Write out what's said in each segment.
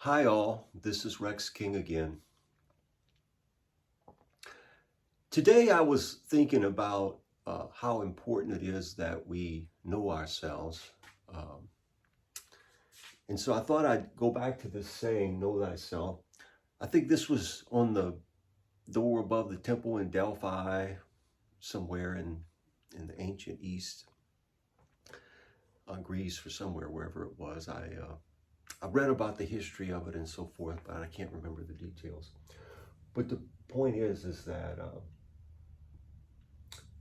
Hi all, this is Rex King again. Today I was thinking about how important it is that we know ourselves. Um, and so I thought I'd go back to this saying, know thyself. I think this was on the door above the temple in Delphi, somewhere in the ancient East, Greece or somewhere, wherever it was. I read about the history of it and so forth, but I can't remember the details. But the point is that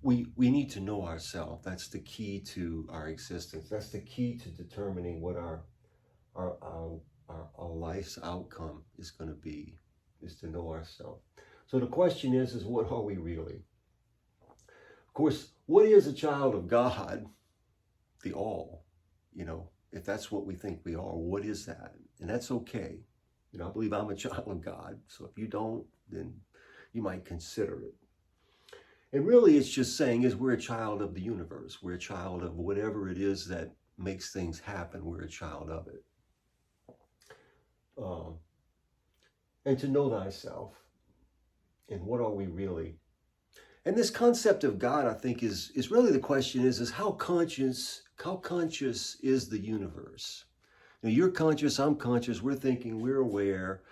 we need to know ourselves. That's the key to our existence. That's the key to determining what our life's outcome is going to be, is to know ourselves. So the question is what are we really? Of course, what is a child of God? The all, if that's what we think we are, what is that? And that's okay. I believe I'm a child of God. So if you don't, then you might consider it. And really, it's just saying is we're a child of the universe. We're a child of whatever it is that makes things happen. We're a child of it. And to know thyself. And what are we really? And this concept of God, I think, is really the question is how conscious is the universe? You're conscious, I'm conscious, we're thinking, we're aware,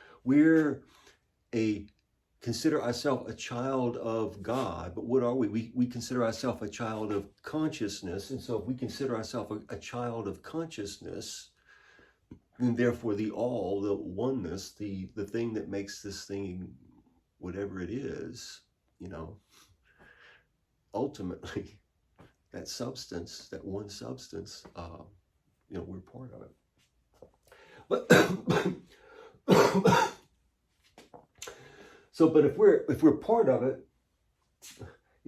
consider ourselves a child of God, but what are we? We consider ourselves a child of consciousness, and so if we consider ourselves a child of consciousness, and therefore the all, the oneness, the thing that makes this thing whatever it is, ultimately, that substance, that one substance, we're part of it. But so, but if we're part of it,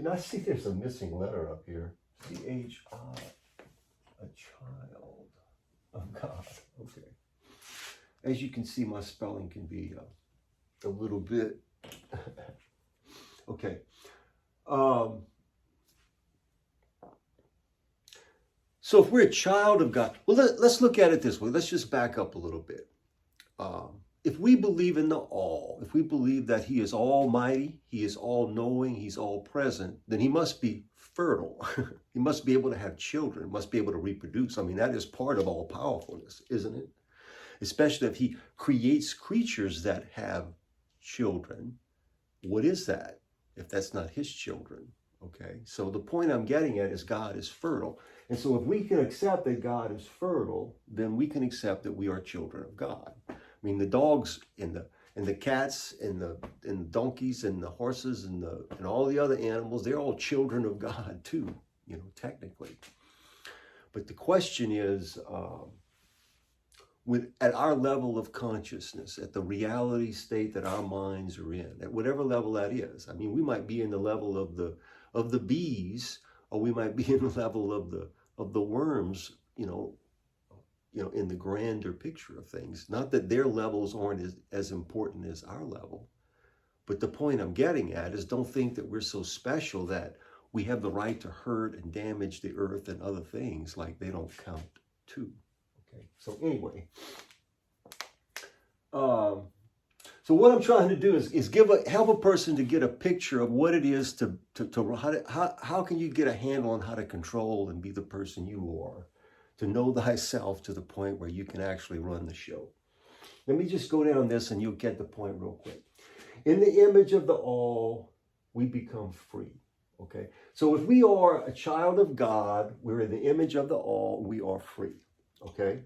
I see there's a missing letter up here. C-H-I, a child of God. Okay. As you can see, my spelling can be a little bit. Okay. So if we're a child of God, well, let's look at it this way. Let's just back up a little bit. If we believe in the all, if we believe that he is almighty, he is all-knowing, he's all-present, then he must be fertile. He must be able to have children, must be able to reproduce. I mean, that is part of all-powerfulness, isn't it? Especially if he creates creatures that have children. What is that if that's not his children? Okay, so the point I'm getting at is God is fertile. And so if we can accept that God is fertile, then we can accept that we are children of God. I mean, the dogs and the cats and the donkeys and the horses and all the other animals, they're all children of God too, technically. But the question is, at our level of consciousness, at the reality state that our minds are in, at whatever level that is. I mean, we might be in the level of the bees, or we might be in the level of the worms, in the grander picture of things. Not that their levels aren't as important as our level. But the point I'm getting at is don't think that we're so special that we have the right to hurt and damage the earth and other things, like they don't count too. Okay, so anyway. So what I'm trying to do is help a person to get a picture of what it is how can you get a handle on how to control and be the person you are, to know thyself to the point where you can actually run the show. Let me just go down this and you'll get the point real quick. In the image of the all, we become free. Okay, so if we are a child of God, we're in the image of the all, we are free. Okay.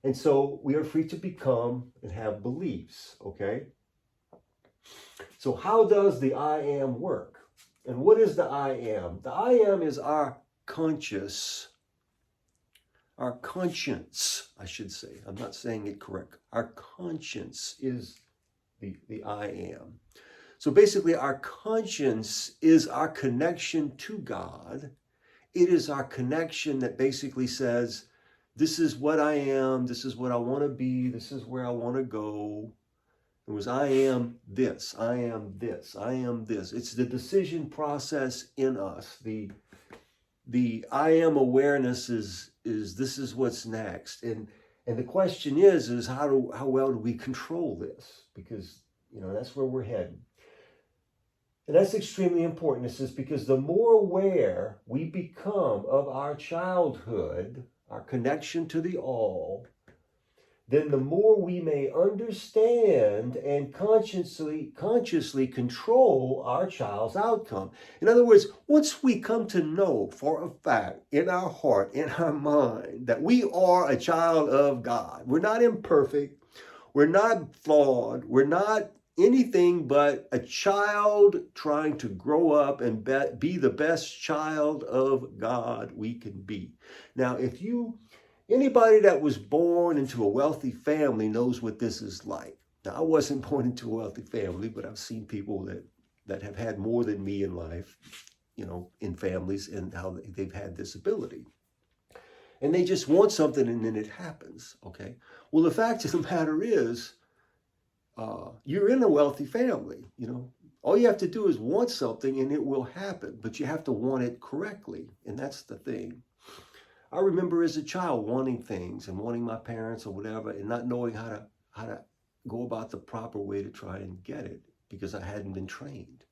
And so we are free to become and have beliefs, okay? So how does the I am work? And what is the I am? The I am is our conscience, I should say. I'm not saying it correct. Our conscience is the I am. So basically our conscience is our connection to God. It is our connection that basically says, this is what I am, this is what I want to be, this is where I want to go. It was I am this, I am this, I am this. It's the decision process in us. The I am awareness is this is what's next. And And the question is how well do we control this? Because, that's where we're heading. And that's extremely important. This is because the more aware we become of our childhood, our connection to the all, then the more we may understand and consciously control our child's outcome. In other words, once we come to know for a fact in our heart, in our mind, that we are a child of God, we're not imperfect, we're not flawed, we're not anything but a child trying to grow up and be the best child of God we can be. Now, anybody that was born into a wealthy family knows what this is like. Now, I wasn't born into a wealthy family, but I've seen people that have had more than me in life, in families, and how they've had this ability. And they just want something and then it happens, okay? Well, the fact of the matter is, you're in a wealthy family, All you have to do is want something and it will happen, but you have to want it correctly, and that's the thing. I remember as a child wanting things and wanting my parents or whatever and not knowing how to go about the proper way to try and get it because I hadn't been trained.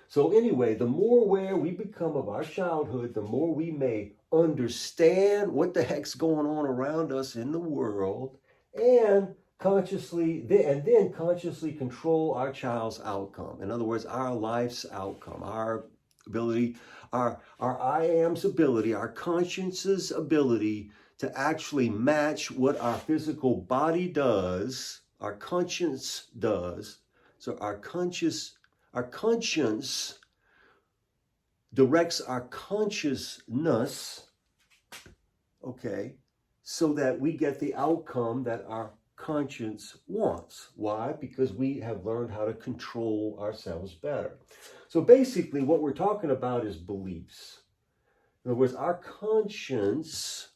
So anyway, the more aware we become of our childhood, the more we may understand what the heck's going on around us in the world and then consciously control our child's outcome. In other words, our life's outcome, our ability, our I am's ability, our conscience's ability to actually match what our physical body does, our conscience does. So our conscience directs our consciousness, okay, so that we get the outcome that our conscience wants. Why? Because we have learned how to control ourselves better. So basically what we're talking about is beliefs. In other words, our conscience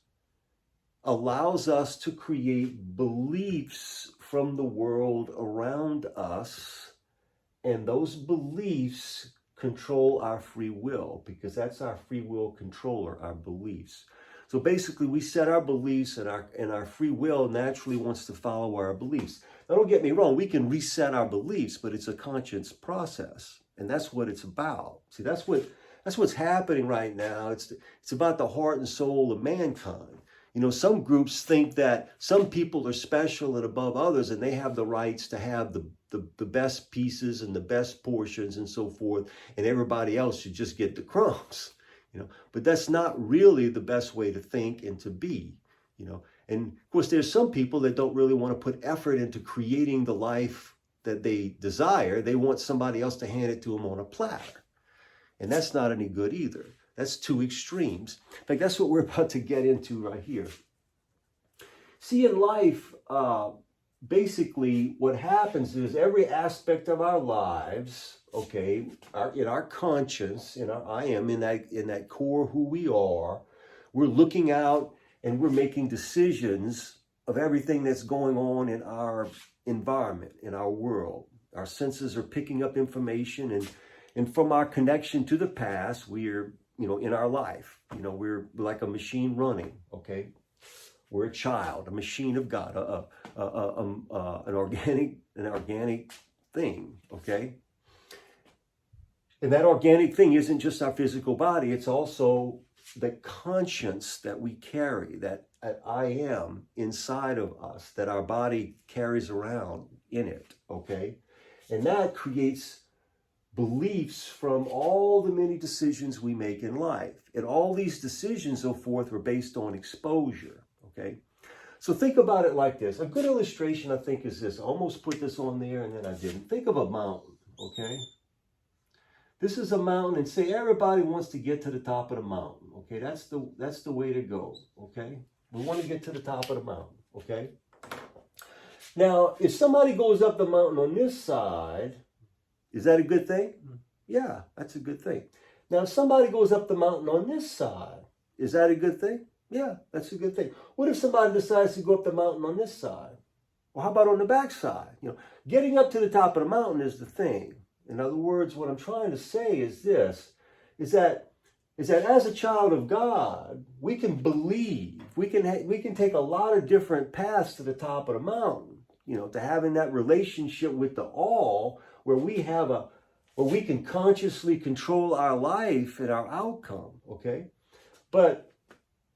allows us to create beliefs from the world around us, and those beliefs control our free will, because that's our free will controller, our beliefs. So basically, we set our beliefs, and our free will naturally wants to follow our beliefs. Now, don't get me wrong, we can reset our beliefs, but it's a conscious process, and that's what it's about. See, that's what's happening right now. It's about the heart and soul of mankind. Some groups think that some people are special and above others, and they have the rights to have the best pieces and the best portions and so forth, and everybody else should just get the crumbs. But that's not really the best way to think and to be, And of course, there's some people that don't really want to put effort into creating the life that they desire. They want somebody else to hand it to them on a platter. And that's not any good either. That's two extremes. In fact, that's what we're about to get into right here. See, in life, basically what happens is every aspect of our lives, okay, in our conscience, in our I am, in that core who we are, we're looking out and we're making decisions of everything that's going on in our environment, in our world. Our senses are picking up information, and from our connection to the past, we're, in our life, we're like a machine running, okay? We're a child, a machine of God, an organic thing, okay? And that organic thing isn't just our physical body, it's also the conscience that we carry, that I am inside of us, that our body carries around in it, okay? And that creates beliefs from all the many decisions we make in life. And all these decisions, so forth, were based on exposure, okay? So think about it like this. A good illustration, I think, is this. I almost put this on there and then I didn't. Think of a mountain, okay? This is a mountain, and say everybody wants to get to the top of the mountain, okay? That's the way to go, okay? We want to get to the top of the mountain, okay? Now, if somebody goes up the mountain on this side, is that a good thing? Yeah, that's a good thing. Now, if somebody goes up the mountain on this side, is that a good thing? Yeah, that's a good thing. What if somebody decides to go up the mountain on this side? Well, how about on the back side? Getting up to the top of the mountain is the thing. In other words, what I'm trying to say is this, is that is that as a child of God, we can believe, we can take a lot of different paths to the top of the mountain, to having that relationship with the all, where we can consciously control our life and our outcome, okay? But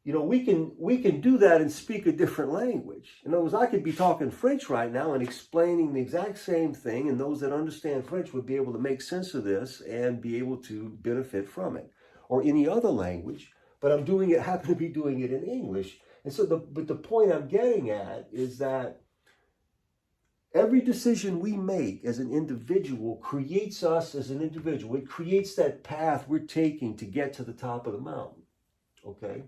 we can do that and speak a different language. In other words, I could be talking French right now and explaining the exact same thing, and those that understand French would be able to make sense of this and be able to benefit from it, or any other language. But happen to be doing it in English. And so, but the point I'm getting at is that every decision we make as an individual creates us as an individual. It creates that path we're taking to get to the top of the mountain. Okay?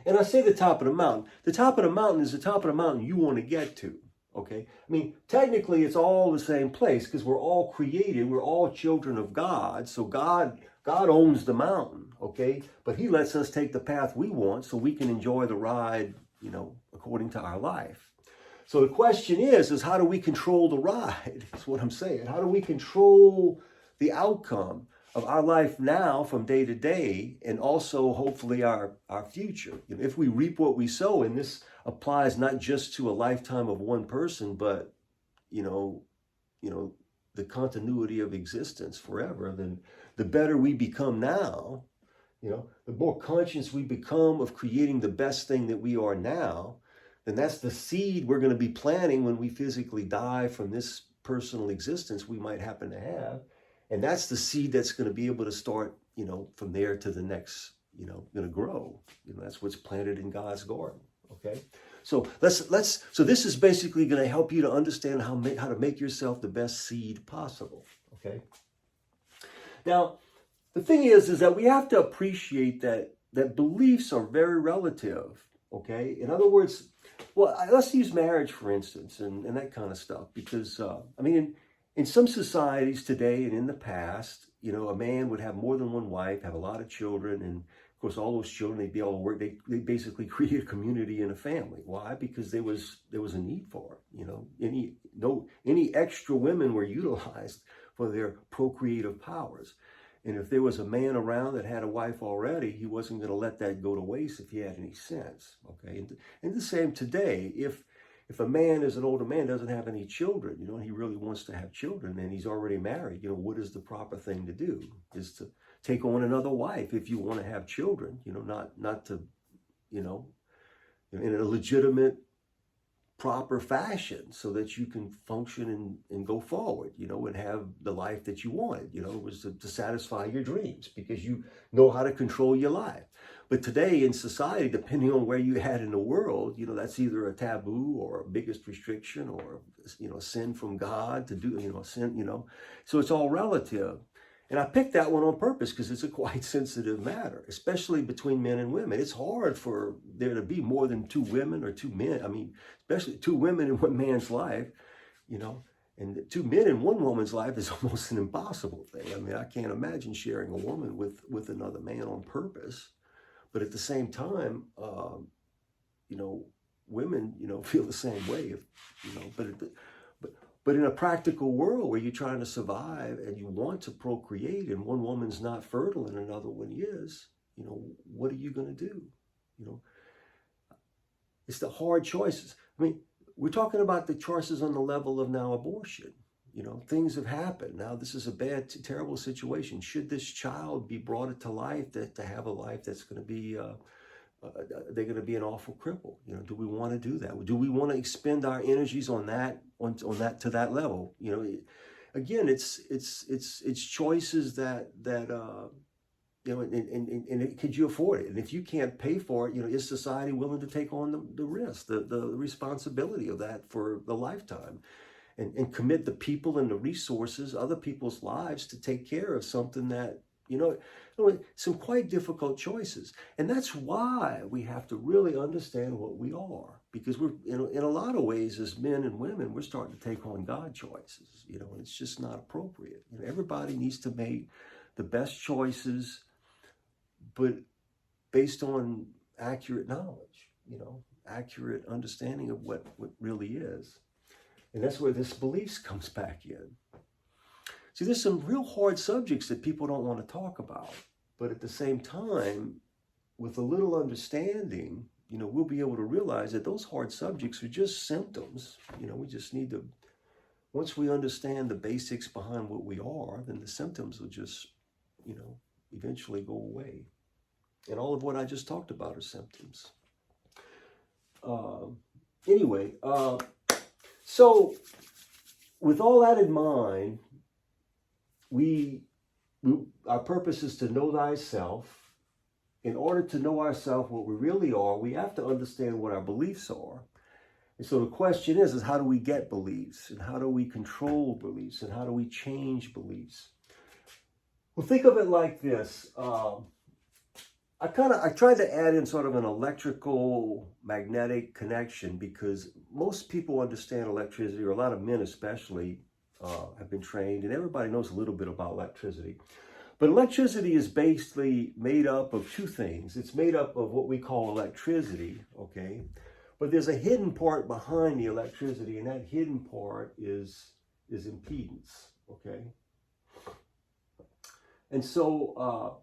And I say the top of the mountain. The top of the mountain is the top of the mountain you want to get to. Okay? I mean, technically it's all the same place because we're all created. We're all children of God. So God owns the mountain. Okay? But he lets us take the path we want so we can enjoy the ride, according to our life. So the question is how do we control the ride? That's what I'm saying. How do we control the outcome of our life now from day to day, and also hopefully our future? If we reap what we sow, and this applies not just to a lifetime of one person, but the continuity of existence forever, then the better we become now, the more conscious we become of creating the best thing that we are now, then that's the seed we're going to be planting when we physically die from this personal existence we might happen to have. And that's the seed that's going to be able to start, from there to the next, going to grow. That's what's planted in God's garden. Okay. So so this is basically going to help you to understand how to make yourself the best seed possible. Okay. Now, the thing is that we have to appreciate that beliefs are very relative. Okay. In other words, let's use marriage, for instance, and that kind of stuff, because, in some societies today and in the past, a man would have more than one wife, have a lot of children, and of course, all those children, they'd be able to work. They basically create a community and a family. Why? Because there was a need for it. Any extra women were utilized for their procreative powers. And if there was a man around that had a wife already, he wasn't going to let that go to waste if he had any sense. Okay, and the same today. If a man is an older man, doesn't have any children, and he really wants to have children, and he's already married, what is the proper thing to do? Is to take on another wife if you want to have children, not to, in a legitimate, proper fashion, so that you can function and go forward, and have the life that you wanted. It was to satisfy your dreams, because you know how to control your life. But today in society, depending on where you had in the world, that's either a taboo or a biggest restriction, or, sin from God to do, sin, so it's all relative. And I picked that one on purpose because it's a quite sensitive matter, especially between men and women. It's hard for there to be more than two women or two men. Especially two women in one man's life, and two men in one woman's life is almost an impossible thing. I can't imagine sharing a woman with another man on purpose. But at the same time, women, feel the same way. But in a practical world where you're trying to survive and you want to procreate, and one woman's not fertile and another one is, what are you going to do? It's the hard choices. We're talking about the choices on the level of now abortion. Things have happened. Now this is a bad, terrible situation. Should this child be brought into life to have a life that's going to be, they're going to be an awful cripple? Do we want to do that? Do we want to expend our energies on that to that level? Again, it's choices that and could you afford it? And if you can't pay for it, is society willing to take on the risk, the responsibility of that for the lifetime? And commit the people and the resources, other people's lives, to take care of something that, some quite difficult choices. And that's why we have to really understand what we are, because we're, in a lot of ways, as men and women, we're starting to take on God choices, and it's just not appropriate. Everybody needs to make the best choices, but based on accurate knowledge, accurate understanding of what really is. And that's where this beliefs comes back in. See, there's some real hard subjects that people don't want to talk about. But at the same time, with a little understanding, we'll be able to realize that those hard subjects are just symptoms. We just need to, once we understand the basics behind what we are, then the symptoms will just, eventually go away. And all of what I just talked about are symptoms. Anyway, so with all that in mind, our purpose is to know thyself. In order to know ourselves, what we really are, we have to understand what our beliefs are. And so the question is how do we get beliefs? And how do we control beliefs? And how do we change beliefs? Well, think of it like this. I tried to add in sort of an electrical magnetic connection, because most people understand electricity, or a lot of men especially have been trained, and everybody knows a little bit about electricity. But electricity is basically made up of two things. It's made up of what we call electricity, okay? But there's a hidden part behind the electricity, and that hidden part is impedance, okay? And so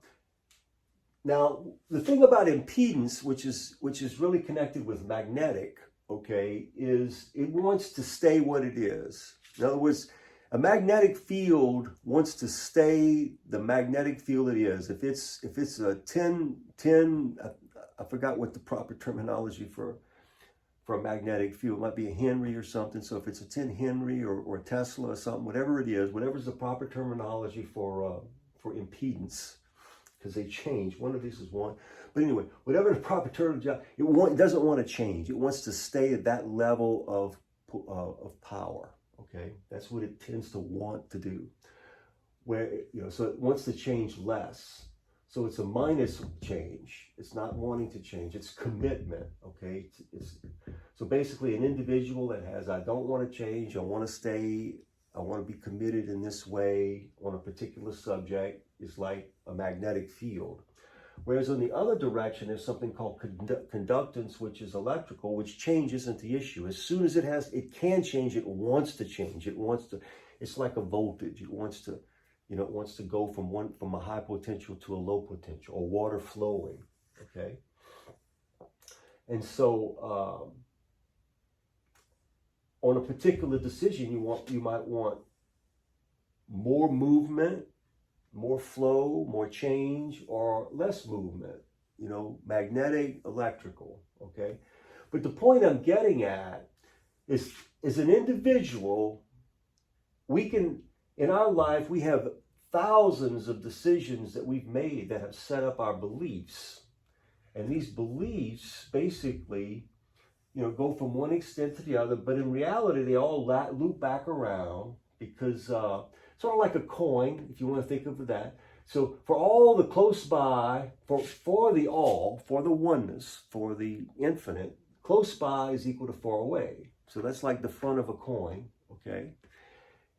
now the thing about impedance, which is really connected with magnetic, okay, is it wants to stay what it is. In other words, a magnetic field wants to stay the magnetic field it is. If it's a 10, I forgot what the proper terminology for a magnetic field, it might be a Henry or something. So if it's a 10 Henry or Tesla or something, whatever it is, whatever's the proper terminology for impedance, because they change. One of these is one. But anyway, whatever the proper terminology, it doesn't want to change. It wants to stay at that level of power. Okay, that's what it tends to want to do. So it wants to change less. So it's a minus change. It's not wanting to change. It's commitment. Okay, so basically an individual that has, I don't want to change. I want to stay. I want to be committed in this way on a particular subject is like a magnetic field. Whereas on the other direction, there's something called conductance, which is electrical, which change isn't the issue. As soon as it can change, it wants to change. It's like a voltage. It wants to go from a high potential to a low potential, or water flowing, okay? And so on a particular decision, you might want more movement, more flow, more change, or less movement, magnetic, electrical, okay? But the point I'm getting at is, as an individual, in our life, we have thousands of decisions that we've made that have set up our beliefs. And these beliefs basically, go from one extent to the other, but in reality, they all loop back around, because sort of like a coin, if you want to think of that. So for all the close by, for the all, for the oneness, for the infinite, close by is equal to far away. So that's like the front of a coin, okay?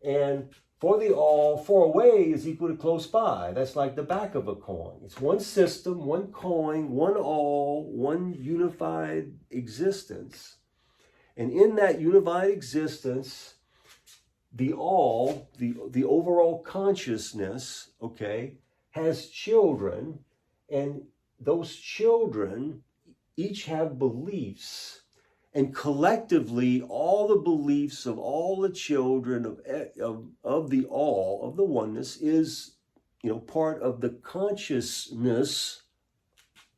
And for the all, far away is equal to close by. That's like the back of a coin. It's one system, one coin, one all, one unified existence. And in that unified existence, the all, the overall consciousness, okay, has children, and those children each have beliefs, and collectively all the beliefs of all the children of the all, of the oneness, is part of the consciousness,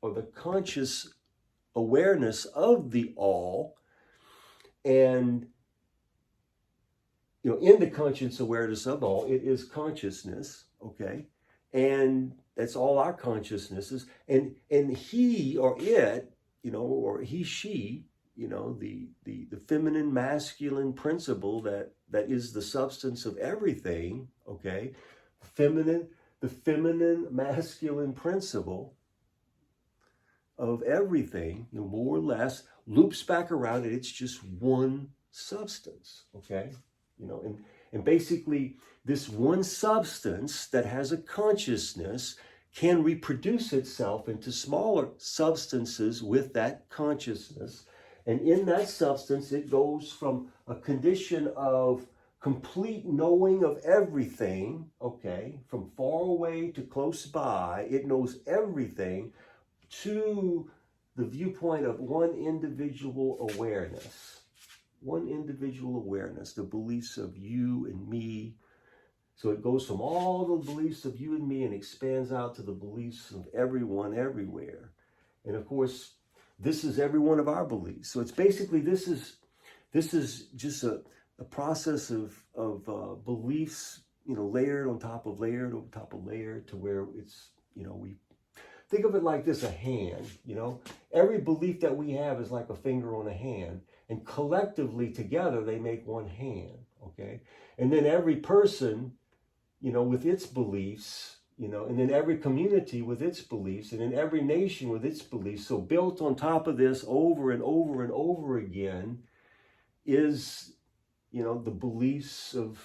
or the conscious awareness of the all. And in the conscious awareness of all, it is consciousness, okay? And that's all our consciousnesses. And he or it, or he, she, the feminine, masculine principle that is the substance of everything, okay? The feminine, masculine principle of everything, more or less, loops back around, and it's just one substance, okay? And basically this one substance that has a consciousness can reproduce itself into smaller substances with that consciousness. And in that substance, it goes from a condition of complete knowing of everything, okay, from far away to close by. It knows everything to the viewpoint of one individual awareness. One individual awareness, the beliefs of you and me. So it goes from all the beliefs of you and me and expands out to the beliefs of everyone everywhere. And of course, this is every one of our beliefs. So it's basically, this is just a process of beliefs, layered on top of layered on top of layered, to where it's, we think of it like this: a hand. Every belief that we have is like a finger on a hand, and collectively together they make one hand. Okay, and then every person, with its beliefs, and then every community with its beliefs, and then every nation with its beliefs. So built on top of this over and over and over again is, the beliefs of,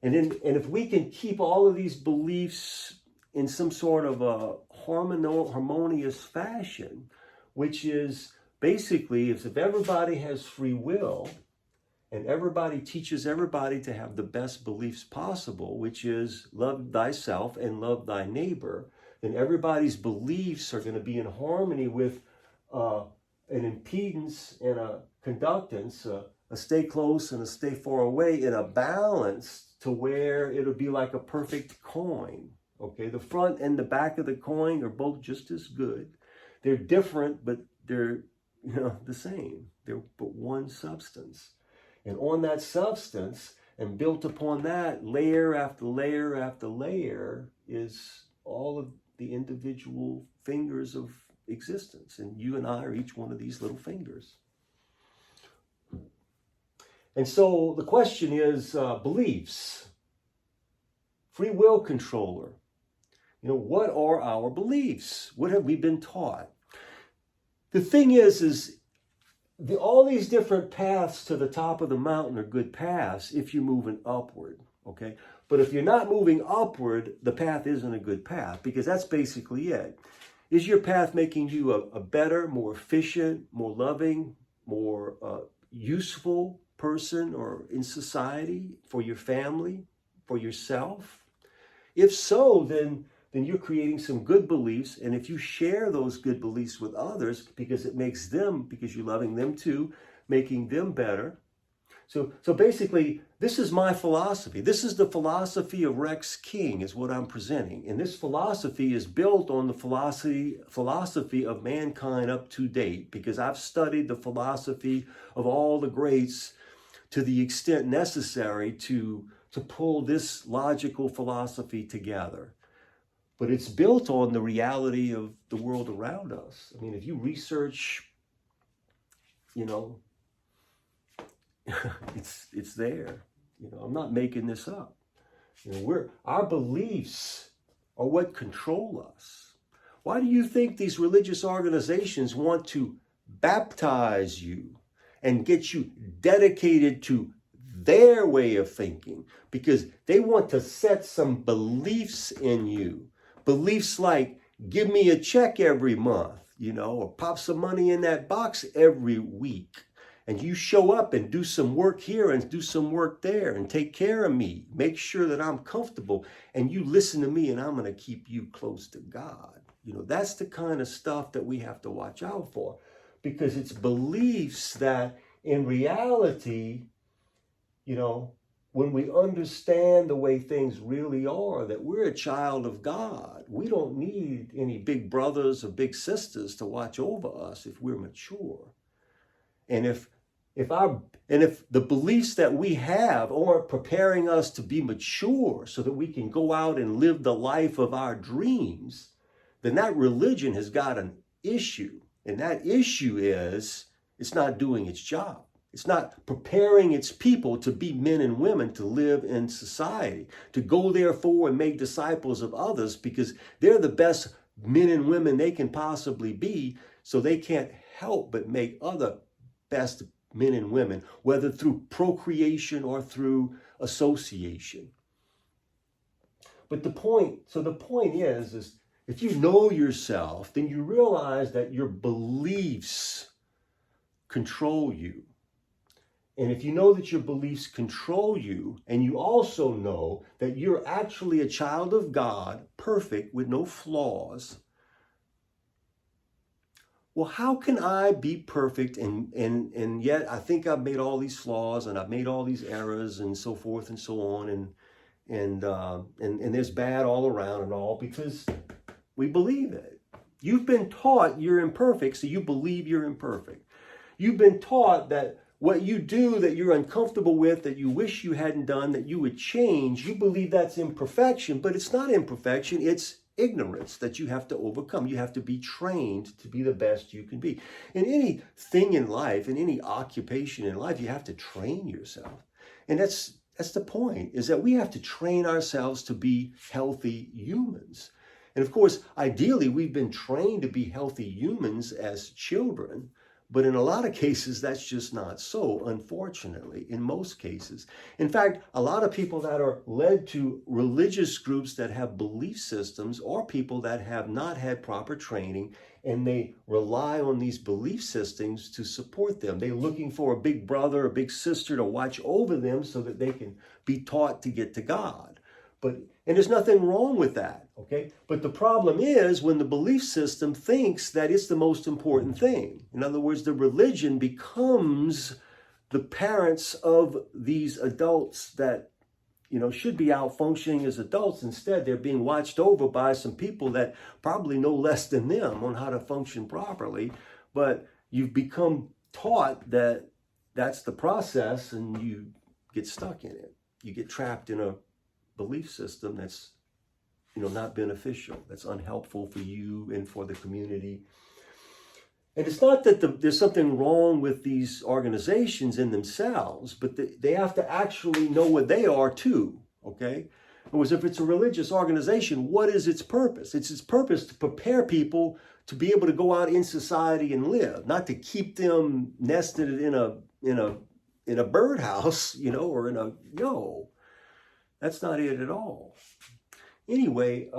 and if we can keep all of these beliefs in some sort of a harmonious fashion, which is basically, if everybody has free will, and everybody teaches everybody to have the best beliefs possible, which is love thyself and love thy neighbor, then everybody's beliefs are going to be in harmony with an impedance and a conductance, a stay close and a stay far away, in a balance to where it'll be like a perfect coin. Okay, the front and the back of the coin are both just as good. They're different, but they're the same. They're but one substance. And on that substance, and built upon that, layer after layer after layer, is all of the individual fingers of existence. And you and I are each one of these little fingers. And so the question is, beliefs, free will controller. What are our beliefs? What have we been taught? The thing is all these different paths to the top of the mountain are good paths if you're moving upward, okay? But if you're not moving upward, the path isn't a good path, because that's basically it. Is your path making you a better, more efficient, more loving, more useful person or in society, for your family, for yourself? If so, then you're creating some good beliefs. And if you share those good beliefs with others, because it makes them, because you're loving them too, making them better. So basically, this is my philosophy. This is the philosophy of Rex King, is what I'm presenting. And this philosophy is built on the philosophy of mankind up to date, because I've studied the philosophy of all the greats to the extent necessary to pull this logical philosophy together. But it's built on the reality of the world around us. I mean, if you research, it's there. I'm not making this up. Our beliefs are what control us. Why do you think these religious organizations want to baptize you and get you dedicated to their way of thinking? Because they want to set some beliefs in you. Beliefs like, give me a check every month, or pop some money in that box every week. And you show up and do some work here and do some work there and take care of me. Make sure that I'm comfortable, and you listen to me, and I'm going to keep you close to God. That's the kind of stuff that we have to watch out for, because it's beliefs that in reality, when we understand the way things really are, that we're a child of God. We don't need any big brothers or big sisters to watch over us if we're mature. And if the beliefs that we have aren't preparing us to be mature so that we can go out and live the life of our dreams, then that religion has got an issue. And that issue is, it's not doing its job. It's not preparing its people to be men and women to live in society, to go therefore and make disciples of others, because they're the best men and women they can possibly be, so they can't help but make other best men and women, whether through procreation or through association. But the point is if you know yourself, then you realize that your beliefs control you. And if you know that your beliefs control you, and you also know that you're actually a child of God, perfect, with no flaws, well, how can I be perfect and yet I think I've made all these flaws and I've made all these errors and so forth and so on, and there's bad all around and all, because we believe it. You've been taught you're imperfect, so you believe you're imperfect. You've been taught that what you do that you're uncomfortable with, that you wish you hadn't done, that you would change, you believe that's imperfection, but it's not imperfection, it's ignorance that you have to overcome. You have to be trained to be the best you can be. In anything in life, in any occupation in life, you have to train yourself. And that's the point, is that we have to train ourselves to be healthy humans. And of course, ideally, we've been trained to be healthy humans as children, but in a lot of cases, that's just not so, unfortunately, in most cases. In fact, a lot of people that are led to religious groups that have belief systems, or people that have not had proper training, and they rely on these belief systems to support them. They're looking for a big brother, a big sister to watch over them so that they can be taught to get to God. And there's nothing wrong with that, okay? But the problem is when the belief system thinks that it's the most important thing. In other words, the religion becomes the parents of these adults that, should be out functioning as adults. Instead, they're being watched over by some people that probably know less than them on how to function properly. But you've become taught that that's the process, and you get stuck in it. You get trapped in a belief system that's not beneficial, that's unhelpful for you and for the community. And it's not that there's something wrong with these organizations in themselves, but they have to actually know what they are too, okay? Whereas if it's a religious organization, what is its purpose? It's its purpose to prepare people to be able to go out in society and live, not to keep them nested in a birdhouse, or that's not it at all. Anyway,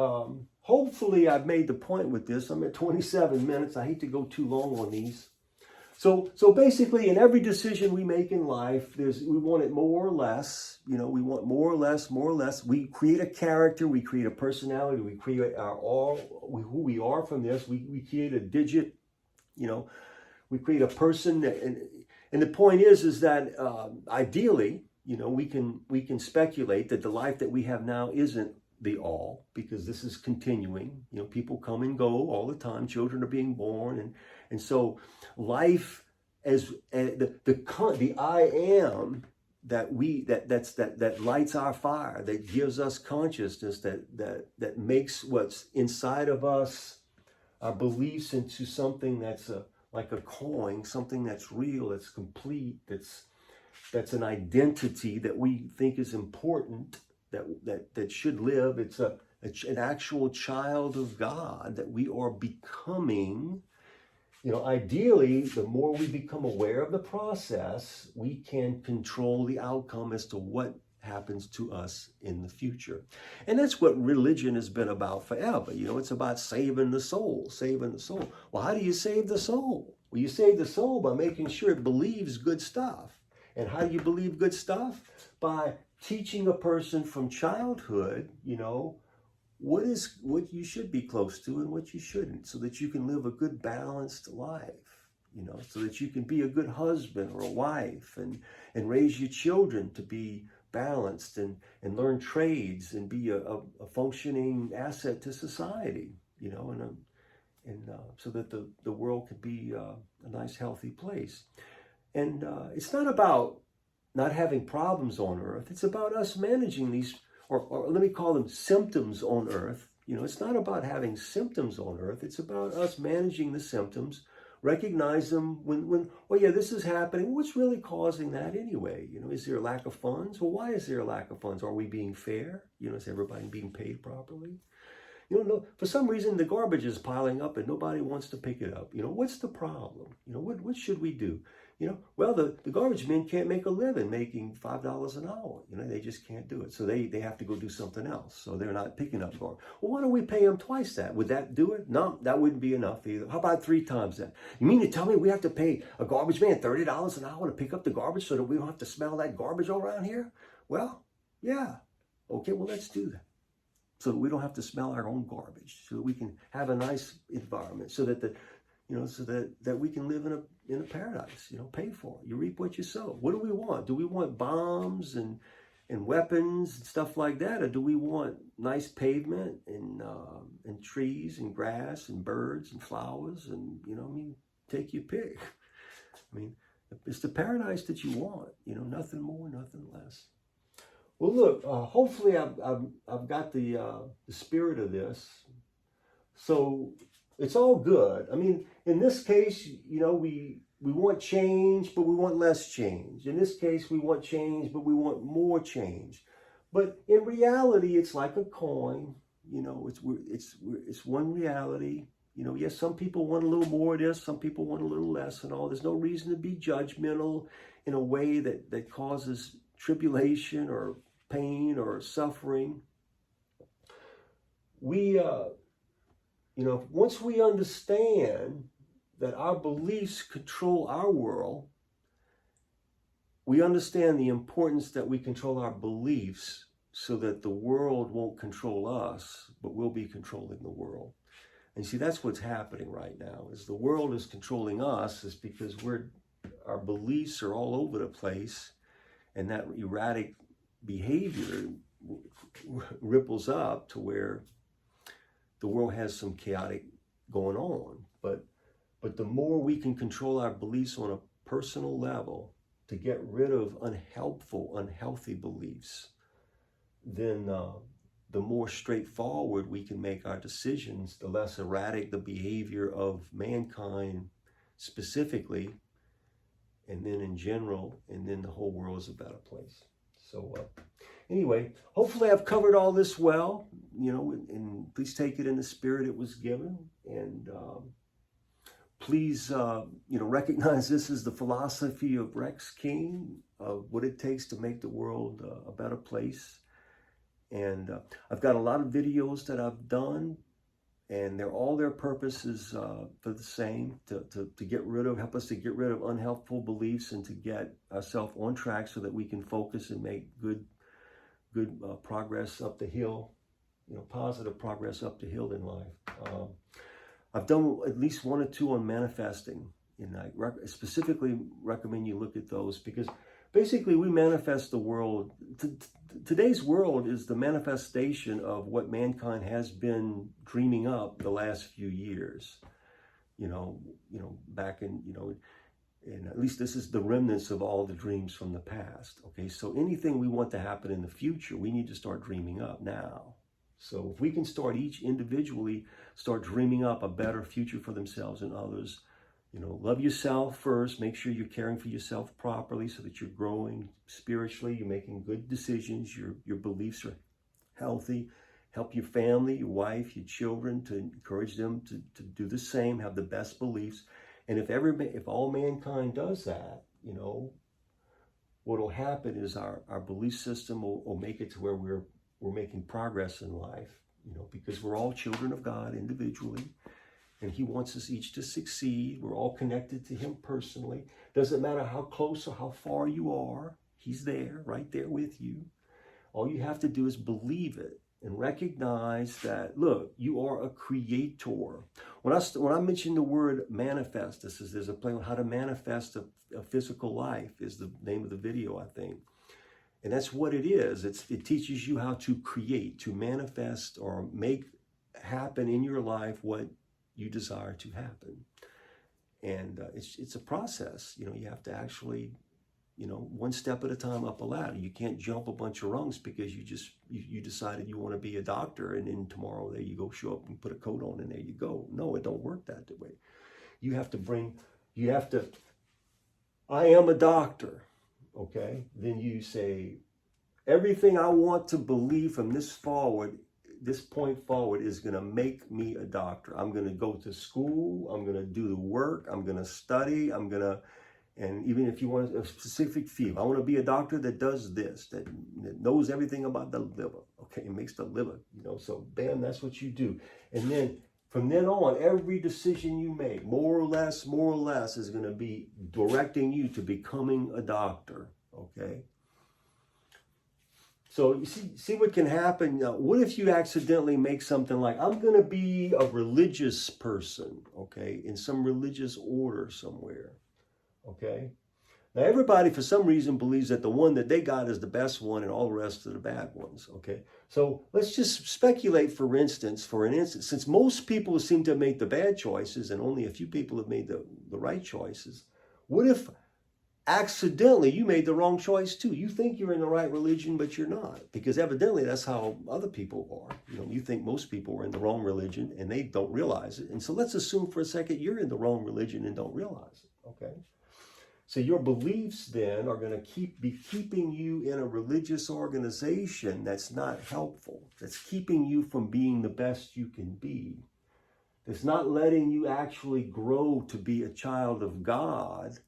hopefully I've made the point with this. I'm at 27 minutes. I hate to go too long on these. So basically, in every decision we make in life, we want it more or less. We want more or less, more or less. We create a character. We create a personality. We create who we are from this. We create a digit. We create a person. And the point is that ideally, we can speculate that the life that we have now isn't the all, because this is continuing. People come and go all the time. Children are being born, and so life as the I am that lights our fire, that gives us consciousness, that makes what's inside of us, our beliefs, into something that's like a coin, something that's real, that's complete, that's an identity that we think is important, that should live. It's an actual child of God that we are becoming. Ideally, the more we become aware of the process, we can control the outcome as to what happens to us in the future. And that's what religion has been about forever. It's about saving the soul. Well, how do you save the soul? Well, you save the soul by making sure it believes good stuff. And how do you believe good stuff? By teaching a person from childhood, what you should be close to and what you shouldn't, so that you can live a good, balanced life, so that you can be a good husband or a wife, and raise your children to be balanced and learn trades and be a functioning asset to society, so that the world could be a nice, healthy place. And it's not about not having problems on earth. It's about us managing these, or let me call them symptoms on earth. It's not about having symptoms on earth. It's about us managing the symptoms, recognize them when this is happening. What's really causing that anyway? Is there a lack of funds? Well, why is there a lack of funds? Are we being fair? Is everybody being paid properly? No, for some reason the garbage is piling up and nobody wants to pick it up. What's the problem? What should we do? Well, the garbage men can't make a living making $5 an hour. They just can't do it. So they have to go do something else. So they're not picking up garbage. Well, why don't we pay them twice that? Would that do it? No, that wouldn't be enough either. How about 3 times that? You mean to tell me we have to pay a garbage man $30 an hour to pick up the garbage so that we don't have to smell that garbage around here? Well, yeah. Okay, well, let's do that. So that we don't have to smell our own garbage, so that we can have a nice environment, so that that we can live in a paradise, paid for. You reap what you sow. What do we want? Do we want bombs and weapons and stuff like that? Or do we want nice pavement and trees and grass and birds and flowers and, take your pick. It's the paradise that you want, nothing more, nothing less. Well, look, hopefully I've got the spirit of this. So it's all good. In this case, we want change, but we want less change. In this case, we want change, but we want more change. But in reality, it's like a coin. It's one reality. Yes, some people want a little more of this, some people want a little less and all. There's no reason to be judgmental in a way that causes tribulation or pain or suffering. Once we understand that our beliefs control our world, we understand the importance that we control our beliefs so that the world won't control us, but we'll be controlling the world. And see, that's what's happening right now, is the world is controlling us is because our beliefs are all over the place, and that erratic behavior ripples up to where the world has some chaotic going on. But the more we can control our beliefs on a personal level to get rid of unhealthy beliefs, then the more straightforward we can make our decisions, the less erratic the behavior of mankind specifically, and then in general, and then the whole world is a better place. So anyway, hopefully I've covered all this well, and please take it in the spirit it was given. And please, recognize this is the philosophy of Rex King, of what it takes to make the world a better place. And I've got a lot of videos that I've done, and all their purpose is for the same, to help us to get rid of unhelpful beliefs and to get ourselves on track so that we can focus and make good progress up the hill, positive progress up the hill in life. I've done at least 1 or 2 on manifesting, and I specifically recommend you look at those, because basically we manifest the world. Today's world is the manifestation of what mankind has been dreaming up the last few years. Back in, and at least this is the remnants of all the dreams from the past. Okay, so anything we want to happen in the future, we need to start dreaming up now. So if we can start each individually, start dreaming up a better future for themselves and others. Love yourself first. Make sure you're caring for yourself properly so that you're growing spiritually. You're making good decisions. Your beliefs are healthy. Help your family, your wife, your children, to encourage them to do the same, have the best beliefs. And if all mankind does that, what will happen is our belief system will make it to where we're making progress in life, because we're all children of God individually. And he wants us each to succeed. We're all connected to him personally. Doesn't matter how close or how far you are. He's there, right there with you. All you have to do is believe it and recognize that, look, you are a creator. When I mention the word manifest, there's a play on how to manifest a physical life, is the name of the video, I think. And that's what it is. It teaches you how to create, to manifest or make happen in your life what you desire to happen. And it's a process. You have to actually, one step at a time up a ladder. You can't jump a bunch of rungs because you decided you want to be a doctor, and then tomorrow there you go, show up and put a coat on and there you go. No, it don't work that way. I am a doctor, okay? Then you say, everything I want to believe from this point forward is going to make me a doctor. I'm going to go to school. I'm going to do the work. I'm going to study. I'm going to And even if you want a specific field, I want to be a doctor that does this, that knows everything about the liver. Okay, it makes the liver, so bam, that's what you do. And then from then on, every decision you make, more or less, is going to be directing you to becoming a doctor. Okay. So you see what can happen. What if you accidentally make something like, I'm going to be a religious person, okay, in some religious order somewhere, okay? Now everybody for some reason believes that the one that they got is the best one and all the rest are the bad ones, okay? So let's just speculate for an instance, since most people seem to have made the bad choices and only a few people have made the right choices, what if accidentally you made the wrong choice too? You think you're in the right religion, but you're not, because evidently that's how other people are. You think most people are in the wrong religion and they don't realize it. And so let's assume for a second you're in the wrong religion and don't realize it. Okay, so your beliefs then are going to be keeping you in a religious organization that's not helpful, that's keeping you from being the best you can be, that's not letting you actually grow to be a child of God,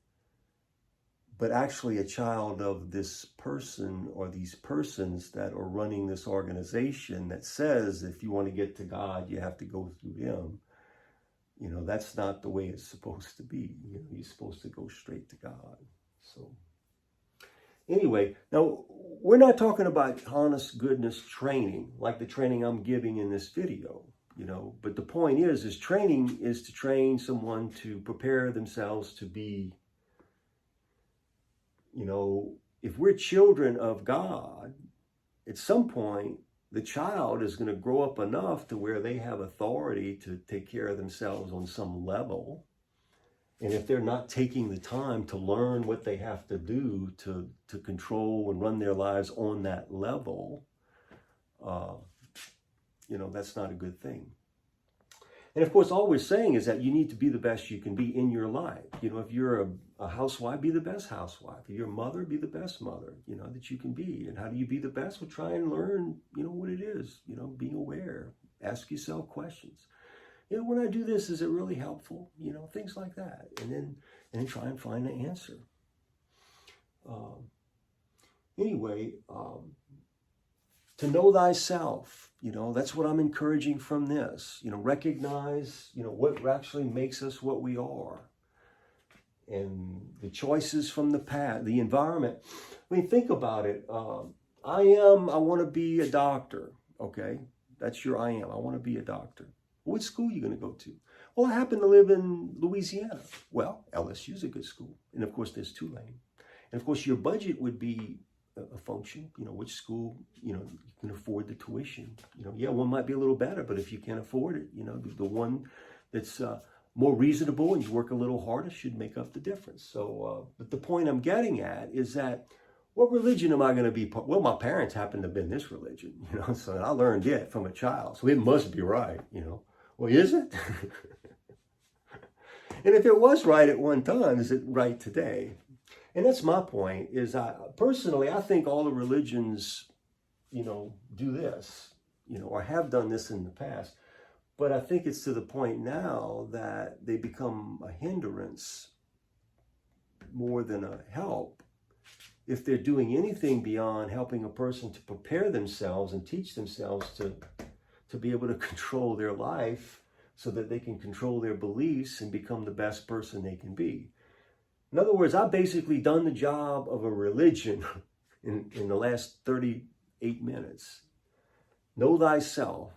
but actually a child of this person or these persons that are running this organization that says if you want to get to God, you have to go through him. That's not the way it's supposed to be. You're supposed to go straight to God. So anyway, now we're not talking about honest goodness training, like the training I'm giving in this video, but the point is training is to train someone to prepare themselves to be, if we're children of God, at some point, the child is going to grow up enough to where they have authority to take care of themselves on some level. And if they're not taking the time to learn what they have to do to control and run their lives on that level, that's not a good thing. And of course, all we're saying is that you need to be the best you can be in your life. If you're a housewife, be the best housewife. If you're a mother, be the best mother, that you can be. And how do you be the best? Well, try and learn, what it is, being aware. Ask yourself questions. When I do this, is it really helpful? Things like that. And then try and find the answer. To know thyself, that's what I'm encouraging from this. Recognize, what actually makes us what we are. And the choices from the past, the environment. Think about it. I want to be a doctor, okay? That's your I am. I want to be a doctor. What school are you going to go to? Well, I happen to live in Louisiana. Well, LSU is a good school. And of course, there's Tulane. And of course, your budget would be a function, which school, you can afford the tuition. One might be a little better, but if you can't afford it, the one that's more reasonable and you work a little harder should make up the difference. So, but the point I'm getting at is that, what religion am I going to be? Well, my parents happen to have been this religion, so I learned it from a child. So it must be right, Well, is it? And if it was right at one time, is it right today? And that's my point, is I think all the religions, do this, or have done this in the past. But I think it's to the point now that they become a hindrance more than a help if they're doing anything beyond helping a person to prepare themselves and teach themselves to be able to control their life so that they can control their beliefs and become the best person they can be. In other words, I've basically done the job of a religion in the last 38 minutes. Know thyself.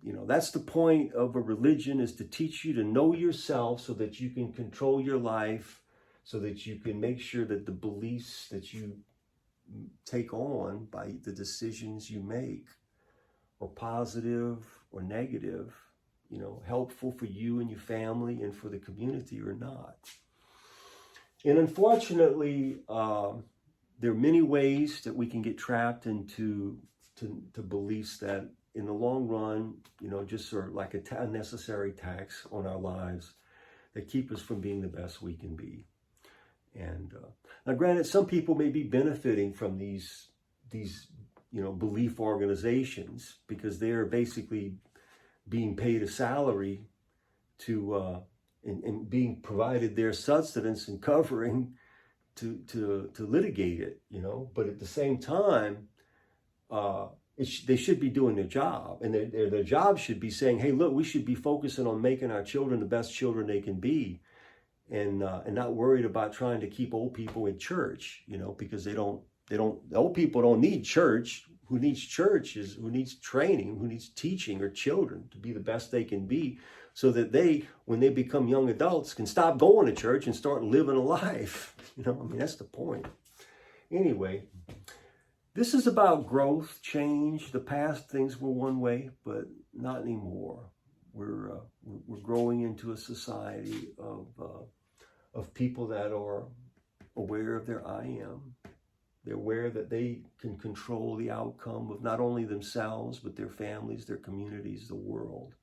That's the point of a religion, is to teach you to know yourself so that you can control your life, so that you can make sure that the beliefs that you take on by the decisions you make are positive or negative, helpful for you and your family and for the community or not. And unfortunately, there are many ways that we can get trapped into beliefs that in the long run, just are like a unnecessary tax on our lives that keep us from being the best we can be. And now granted, some people may be benefiting from these belief organizations because they're basically being paid a salary to and being provided their sustenance and covering to litigate it, you know. But at the same time, they should be doing their job, and their job should be saying, hey, look, we should be focusing on making our children the best children they can be, and not worried about trying to keep old people in church, you know, because old people don't need church. Who needs church is who needs training, who needs teaching, or children to be the best they can be, so that they, when they become young adults, can stop going to church and start living a life. You know, I mean, that's the point. Anyway, this is about growth, change. The past, things were one way, but not anymore. We're growing into a society of people that are aware of their I am. They're aware that they can control the outcome of not only themselves, but their families, their communities, the world.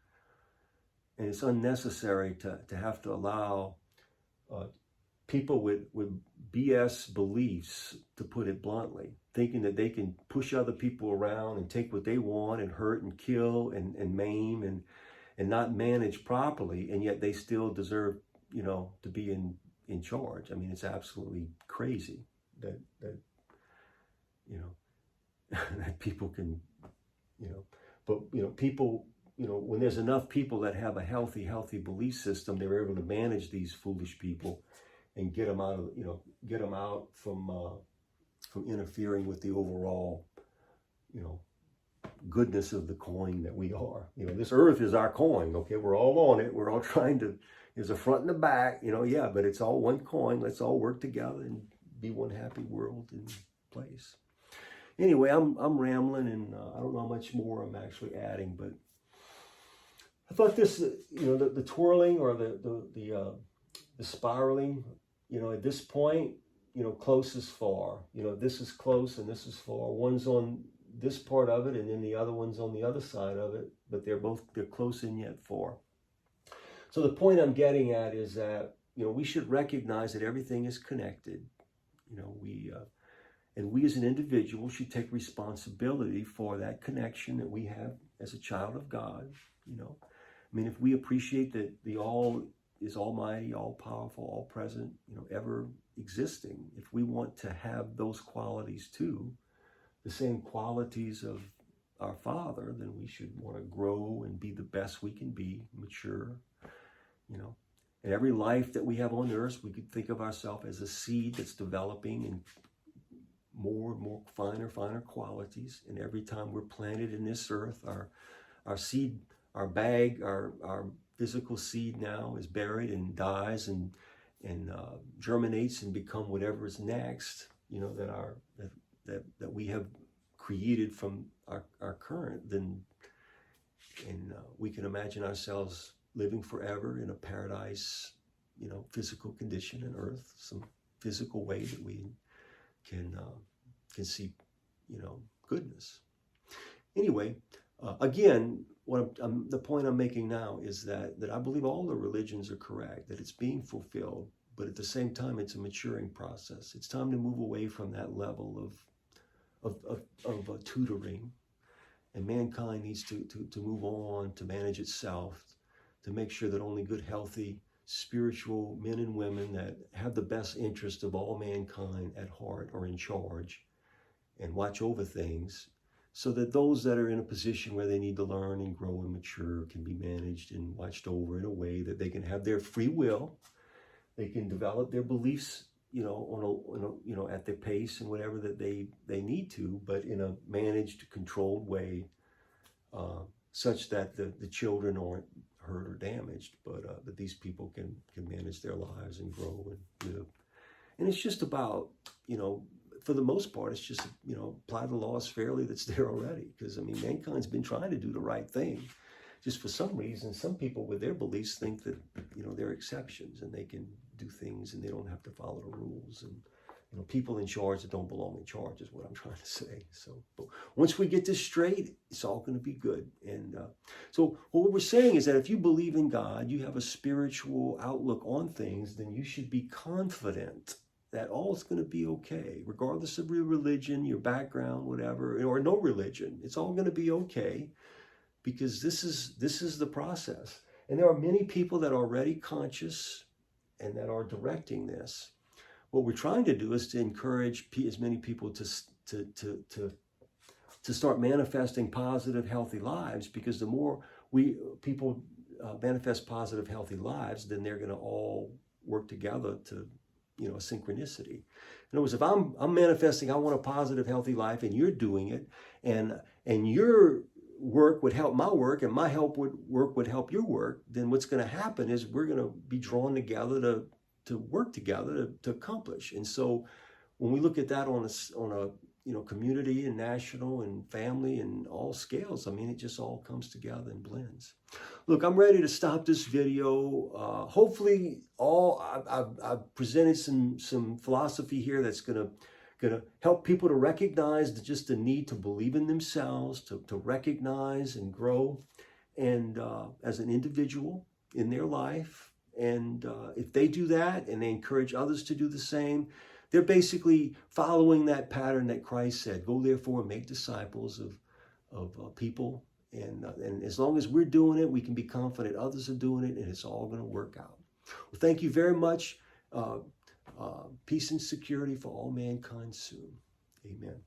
And it's unnecessary to have to allow people with BS beliefs, to put it bluntly, thinking that they can push other people around and take what they want and hurt and kill and maim and not manage properly, and yet they still deserve, you know, to be in charge. I mean, it's absolutely crazy that you know, that people can, you know, but, you know, people, you know, when there's enough people that have a healthy belief system, they're able to manage these foolish people and get them out of, you know, get them out from interfering with the overall, you know, goodness of the coin that we are. You know, this earth is our coin, okay? We're all on it. We're all trying to, there's a front and a back, you know, yeah, but it's all one coin. Let's all work together and be one happy world and place. Anyway, I'm rambling, and I don't know how much more I'm actually adding, but I thought this, you know, the twirling or the spiraling, you know, at this point, you know, close is far. You know, this is close and this is far. One's on this part of it, and then the other one's on the other side of it, but they're close and yet far. So the point I'm getting at is that, you know, we should recognize that everything is connected. You know, and we as an individual should take responsibility for that connection that we have as a child of God. You know, I mean, if we appreciate that the all is almighty, all powerful, all present, you know, ever existing, if we want to have those qualities too, the same qualities of our Father, then we should want to grow and be the best we can be, mature, you know. In every life that we have on earth, we could think of ourselves as a seed that's developing and more and more finer qualities. And every time we're planted in this earth, our seed, our bag, our physical seed now is buried and dies and germinates and become whatever is next, you know, that we have created from our current. Then, and we can imagine ourselves living forever in a paradise, you know, physical condition on earth, some physical way that we can see, you know, goodness. Anyway, again, the point I'm making now is that I believe all the religions are correct, that it's being fulfilled, but at the same time, it's a maturing process. It's time to move away from that level of tutoring, and mankind needs to move on, to manage itself, to make sure that only good, healthy, spiritual men and women that have the best interest of all mankind at heart are in charge and watch over things, so that those that are in a position where they need to learn and grow and mature can be managed and watched over in a way that they can have their free will, they can develop their beliefs, you know, you know, at their pace and whatever that they need to, but in a managed, controlled way, such that the children aren't hurt or damaged, but that these people can manage their lives and grow and live. And it's just about, you know, for the most part, it's just, you know, apply the laws fairly that's there already. Because, I mean, mankind's been trying to do the right thing. Just for some reason, some people with their beliefs think that, you know, they're exceptions and they can do things and they don't have to follow the rules. And, you know, people in charge that don't belong in charge is what I'm trying to say. So, but once we get this straight, it's all going to be good. And so what we're saying is that if you believe in God, you have a spiritual outlook on things, then you should be confident that all is going to be okay, regardless of your religion, your background, whatever, or no religion. It's all going to be okay, because this is the process. And there are many people that are already conscious and that are directing this. What we're trying to do is to encourage as many people to start manifesting positive, healthy lives, because the more people manifest positive, healthy lives, then they're going to all work together to, a synchronicity. In other words, if I'm manifesting, I want a positive, healthy life, and you're doing it, and your work would help my work, and my work would help your work, then what's going to happen is we're going to be drawn together to work together to accomplish. And so when we look at that on a community and national and family and all scales, I mean, it just all comes together and blends. Look, I'm ready to stop this video. Hopefully, I've presented some philosophy here that's gonna help people to recognize just the need to believe in themselves, to recognize and grow, and as an individual in their life. And if they do that and they encourage others to do the same, they're basically following that pattern that Christ said, go therefore and make disciples of people. And as long as we're doing it, we can be confident others are doing it, and it's all going to work out. Well, thank you very much. Peace and security for all mankind soon. Amen.